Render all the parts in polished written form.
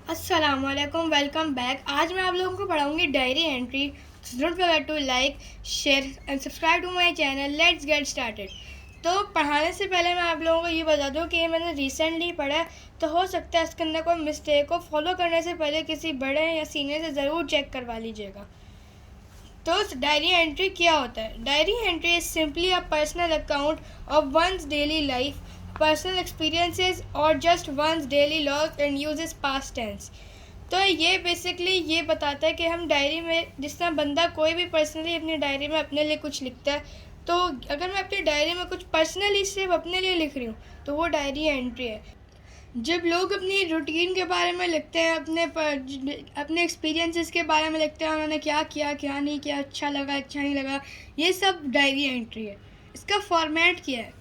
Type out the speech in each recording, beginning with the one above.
अस्सलामुअलैकुम, welcome back. आज मैं आप लोगों को पढ़ाऊंगी diary entry. Don't forget to like, share and subscribe to my channel. Let's get started. तो पढ़ाने से पहले मैं आप लोगों को ये बता दूं कि ये मैंने रिसेंटली पढ़ा है, तो हो सकता है इसके अंदर कोई मिस्टेक हो। फॉलो करने से पहले किसी बड़े या सीनियर से ज़रूर चेक करवा लीजिएगा। तो डायरी एंट्री क्या होता है? Diary entry is simply a personal account of one's daily life, personal experiences और just one's daily log and uses past tense. तो ये बेसिकली ये बताता है कि हम डायरी में, जिस तरह बंदा कोई भी पर्सनली अपनी डायरी में अपने लिए कुछ लिखता है, तो अगर मैं अपनी डायरी में कुछ पर्सनली सिर्फ अपने लिए लिख रही हूँ तो वो डायरी एंट्री है। जब लोग अपनी रूटीन के बारे में लिखते हैं, अपने एक्सपीरियंसेस के बारे में लिखते हैं, उन्होंने क्या किया क्या नहीं किया, अच्छा लगा अच्छा नहीं लगा, ये सब डायरी एंट्री है। इसका फॉर्मेट क्या है?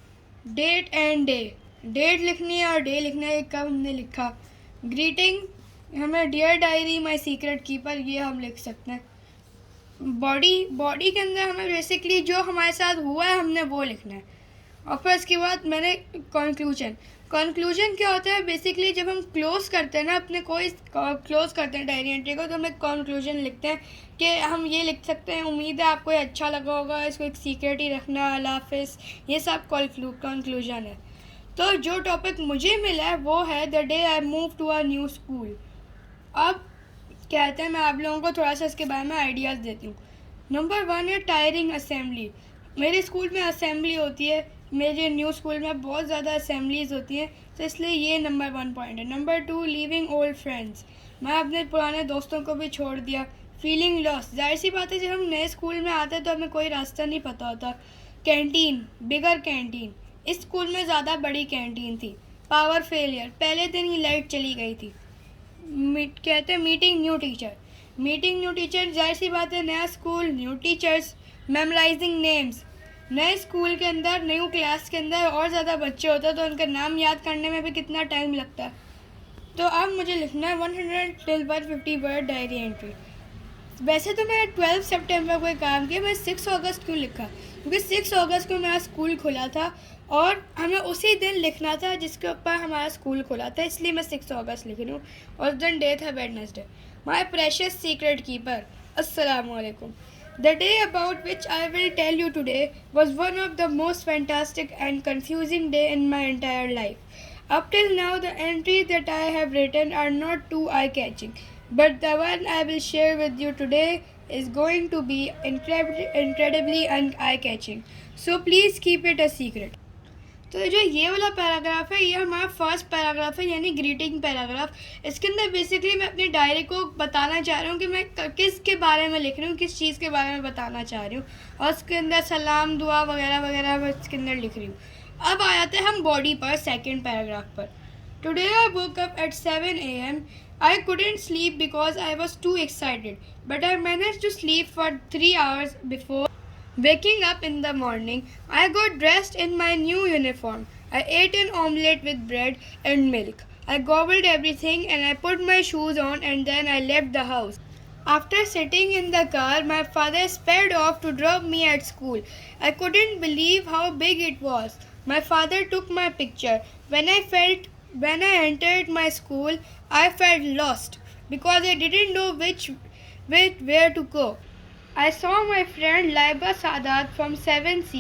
डेट एंड डे, डेट लिखनी है और डे लिखना है कब हमने लिखा। ग्रीटिंग, हमें dear diary my secret keeper, ये हम लिख सकते हैं। बॉडी के अंदर हमें बेसिकली जो हमारे साथ हुआ है हमने वो लिखना है। और फिर उसके बाद मैंने कंक्लूजन क्या होता है? बेसिकली जब हम क्लोज करते हैं ना, अपने कोई क्लोज करते हैं डायरी एंट्री को, तो हम एक कंक्लूजन लिखते हैं कि हम ये लिख सकते हैं, उम्मीद है आपको ये अच्छा लगा होगा, इसको एक सीक्रेट ही रखना, अल्लाह हाफिज़। ये सब कंक्लूजन है। तो जो टॉपिक मुझे मिला है वो है the day I move to a new school. अब कहते हैं, मैं आप लोगों को थोड़ा सा इसके बारे में आइडियाज़ देती हूँ। नंबर 1 है टायरिंग असेंबली। मेरे स्कूल में असेंबली होती है, मेरे न्यू स्कूल में बहुत ज़्यादा असेंबलीज होती हैं, तो इसलिए ये नंबर 1 पॉइंट है। Number 2, leaving old friends. मैं अपने पुराने दोस्तों को भी छोड़ दिया। फीलिंग लॉस, जाहिर सी बात है, जब हम नए स्कूल में आते हैं तो हमें कोई रास्ता नहीं पता होता। कैंटीन, बिगर कैंटीन, इस स्कूल में ज़्यादा बड़ी कैंटीन थी। पावर फेलियर, पहले दिन ही लाइट चली गई थी। कहते हैं meeting new teacher. Meeting new teacher, जाहिर सी बात है, नया स्कूल, न्यू टीचर्स। मेमोराइजिंग नेम्स, नए स्कूल के अंदर, न्यू क्लास के अंदर और ज़्यादा बच्चे होते हैं तो उनका नाम याद करने में भी कितना टाइम लगता है। तो अब मुझे लिखना है 100 till 150 वर्ड डायरी एंट्री। वैसे तो मैं 12 सितंबर को काम किया, मैं 6 अगस्त क्यों लिखा? क्योंकि 6 अगस्त को मेरा स्कूल खुला था और हमें उसी दिन लिखना था जिसके ऊपर हमारा स्कूल खुला था, इसलिए मैं 6 अगस्त लिख रही हूँ। और उस दिन डे था वेडनेसडे। माई प्रेशियस सीक्रेट कीपर, अस्सलामुअलैकुम। The day about which I will tell you today was one of the most fantastic and confusing day in my entire life. Up till now, the entries that I have written are not too eye-catching, but the one I will share with you today is going to be incredibly eye-catching. So please keep it a secret. तो जो ये वाला paragraph है, ये हमारा first paragraph है, यानी greeting paragraph. इसके अंदर बेसिकली मैं अपनी डायरी को बताना चाह रही हूँ कि मैं किस के बारे में लिख रही हूँ, किस चीज़ के बारे में बताना चाह रही हूँ, और उसके अंदर सलाम, दुआ वगैरह वगैरह मैं इसके अंदर लिख रही हूँ। अब आ जाते हैं हम बॉडी पर, सेकेंड पैराग्राफ पर। Today I woke up at 7 AM. I couldn't sleep because I was too excited, but I managed to sleep for 3 hours before waking up in the morning. I got dressed in my new uniform. I ate an omelette with bread and milk. I gobbled everything and I put my shoes on and then I left the house. After sitting in the car, my father sped off to drop me at school. I couldn't believe how big it was. My father took my picture. When I entered my school, I felt lost because I didn't know where to go. I saw my friend Laiba Sadat from 7C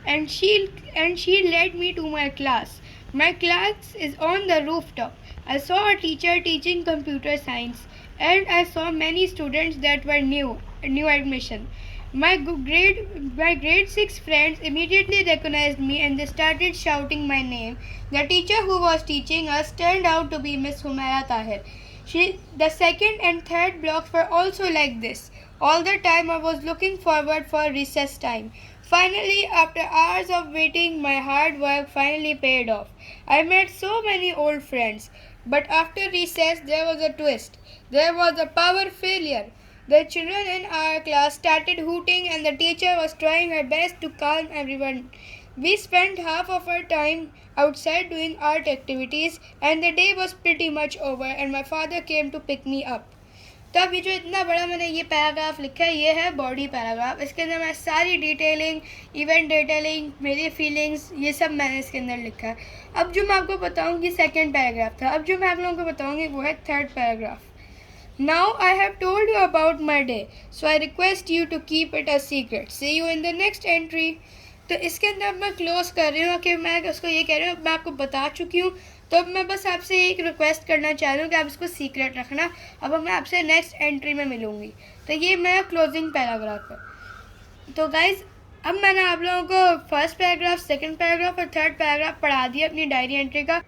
and she led me to my class. My class is on the rooftop. I saw a teacher teaching computer science and I saw many students that were new admission. My grade 6 friends immediately recognized me and they started shouting my name. The teacher who was teaching us turned out to be Miss Humaira Tahir. The second and third blocks were also like this. All the time I was looking forward for recess time. Finally, after hours of waiting, my hard work finally paid off. I met so many old friends. But after recess, there was a twist. There was a power failure. The children in our class started hooting, and the teacher was trying her best to calm everyone. We spent half of our time outside doing art activities, and the day was pretty much over, and my father came to pick me up. तो अब ये जो इतना बड़ा मैंने ये paragraph लिखा है, ये है बॉडी पैराग्राफ। इसके अंदर मैं सारी डिटेलिंग, इवेंट डिटेलिंग, मेरी फीलिंग्स, ये सब मैंने इसके अंदर लिखा है। अब जो मैं आपको बताऊँगी सेकेंड पैराग्राफ था, अब जो मैं आप लोगों को बताऊँगी वो है third paragraph. Now I have told you about my day, so I request you to keep it a secret. See you in the next entry. तो इसके अंदर अब मैं क्लोज कर रही हूँ कि मैं उसको ये कह रही हूँ मैं आपको बता चुकी हूँ, तो अब मैं बस आपसे एक रिक्वेस्ट करना चाह रही हूँ कि आप इसको सीक्रेट रखना। अब मैं आपसे नेक्स्ट एंट्री में मिलूँगी। तो ये मेरा क्लोजिंग पैराग्राफ है। तो गाइज़ अब मैंने आप लोगों को फर्स्ट पैराग्राफ, सेकंड पैराग्राफ और थर्ड पैराग्राफ पढ़ा दिया अपनी डायरी एंट्री का।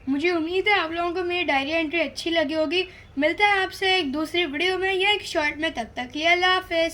मुझे उम्मीद है आप लोगों को मेरी डायरी एंट्री अच्छी लगी होगी। मिलता है आपसे एक दूसरी वीडियो में या एक शॉर्ट में, तब तक के लिए अल्लाह हाफिज़।